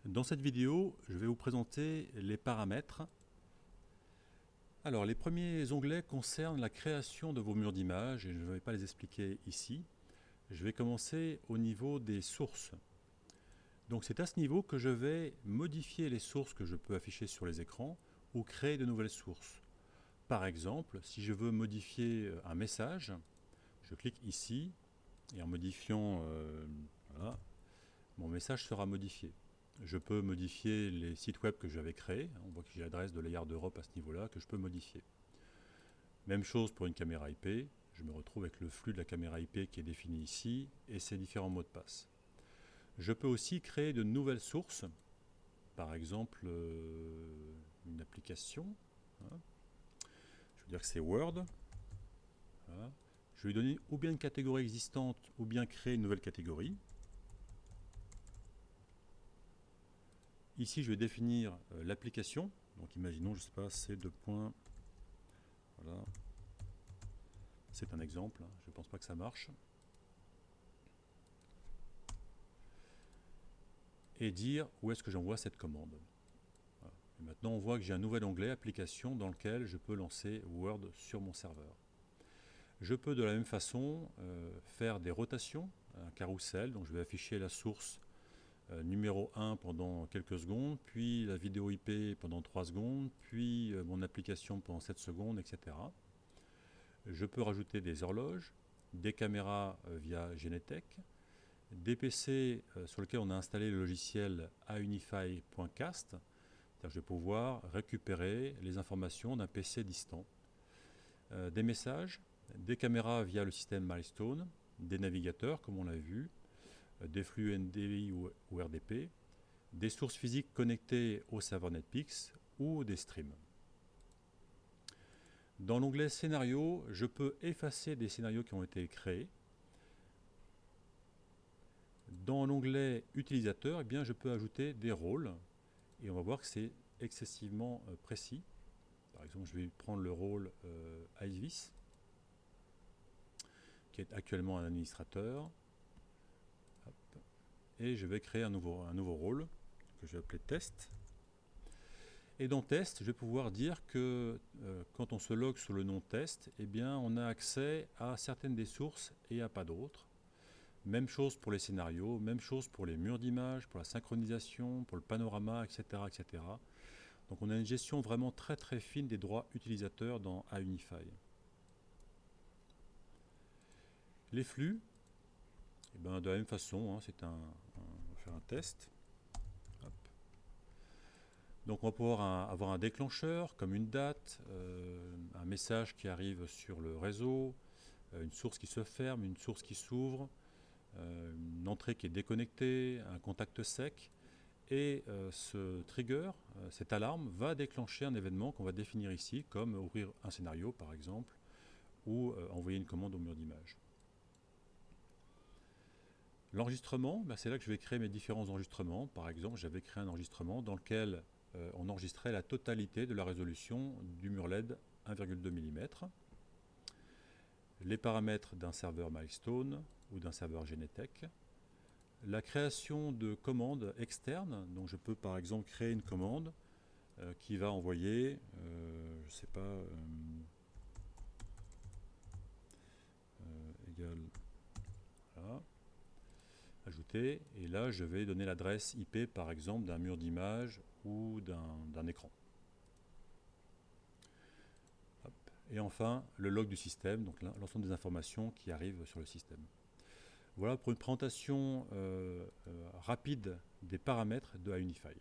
Dans cette vidéo, je vais vous présenter les paramètres. Alors, les premiers onglets concernent la création de vos murs d'images et je ne vais pas les expliquer ici. Je vais commencer au niveau des sources. Donc c'est à ce niveau que je vais modifier les sources que je peux afficher sur les écrans ou créer de nouvelles sources. Par exemple, si je veux modifier un message, je clique ici et en modifiant, voilà, mon message sera modifié. Je peux modifier les sites web que j'avais créés. On voit que j'ai l'adresse de Layard Europe à ce niveau-là que je peux modifier. Même chose pour une caméra IP. Je me retrouve avec le flux de la caméra IP qui est défini ici et ses différents mots de passe. Je peux aussi créer de nouvelles sources. Par exemple, une application. Voilà. Je veux dire que c'est Word. Voilà. Je vais lui donner ou bien une catégorie existante ou bien créer une nouvelle catégorie. Ici, je vais définir l'application. Donc, imaginons, je ne sais pas, c'est deux points. Voilà. C'est un exemple. Je ne pense pas que ça marche. Et dire où est-ce que j'envoie cette commande. Voilà. Et maintenant, on voit que j'ai un nouvel onglet application dans lequel je peux lancer Word sur mon serveur. Je peux de la même façon faire des rotations, un carrousel. Donc, je vais afficher la source numéro 1 pendant quelques secondes, puis la vidéo IP pendant 3 secondes, puis mon application pendant 7 secondes, etc. Je peux rajouter des horloges, des caméras via Genetec, des PC sur lesquels on a installé le logiciel aunify.cast, c'est-à-dire que je vais pouvoir récupérer les informations d'un PC distant, des messages, des caméras via le système Milestone, des navigateurs comme on l'a vu, des flux NDVI ou RDP, des sources physiques connectées au serveur Netpeaks ou des streams. Dans l'onglet Scénario, je peux effacer des scénarios qui ont été créés. Dans l'onglet Utilisateur, eh bien, je peux ajouter des rôles et on va voir que c'est excessivement précis. Par exemple, je vais prendre le rôle Icevis, qui est actuellement un administrateur. Hop. Et je vais créer un nouveau rôle que je vais appeler Test. Et dans Test, je vais pouvoir dire que quand on se log sous le nom Test, eh bien, on a accès à certaines des sources et à pas d'autres. Même chose pour les scénarios, même chose pour les murs d'images, pour la synchronisation, pour le panorama, etc., etc. Donc on a une gestion vraiment très très fine des droits utilisateurs dans Aunify. Les flux, eh ben, de la même façon, on va faire un test. Hop. Donc on va pouvoir avoir un déclencheur comme une date, un message qui arrive sur le réseau, une source qui se ferme, une source qui s'ouvre, une entrée qui est déconnectée, un contact sec. Et ce trigger, cette alarme, va déclencher un événement qu'on va définir ici, comme ouvrir un scénario par exemple, ou envoyer une commande au mur d'image. L'enregistrement, ben c'est là que je vais créer mes différents enregistrements. Par exemple, j'avais créé un enregistrement dans lequel on enregistrait la totalité de la résolution du mur LED 1,2 mm. Les paramètres d'un serveur Milestone ou d'un serveur Genetec. La création de commandes externes, donc je peux par exemple créer une commande qui va envoyer, je ne sais pas, égal, voilà, ajouter, et là je vais donner l'adresse IP par exemple d'un mur d'image ou d'un écran. Hop. Et enfin le log du système, donc l'ensemble des informations qui arrivent sur le système. Voilà pour une présentation rapide des paramètres de Aunify.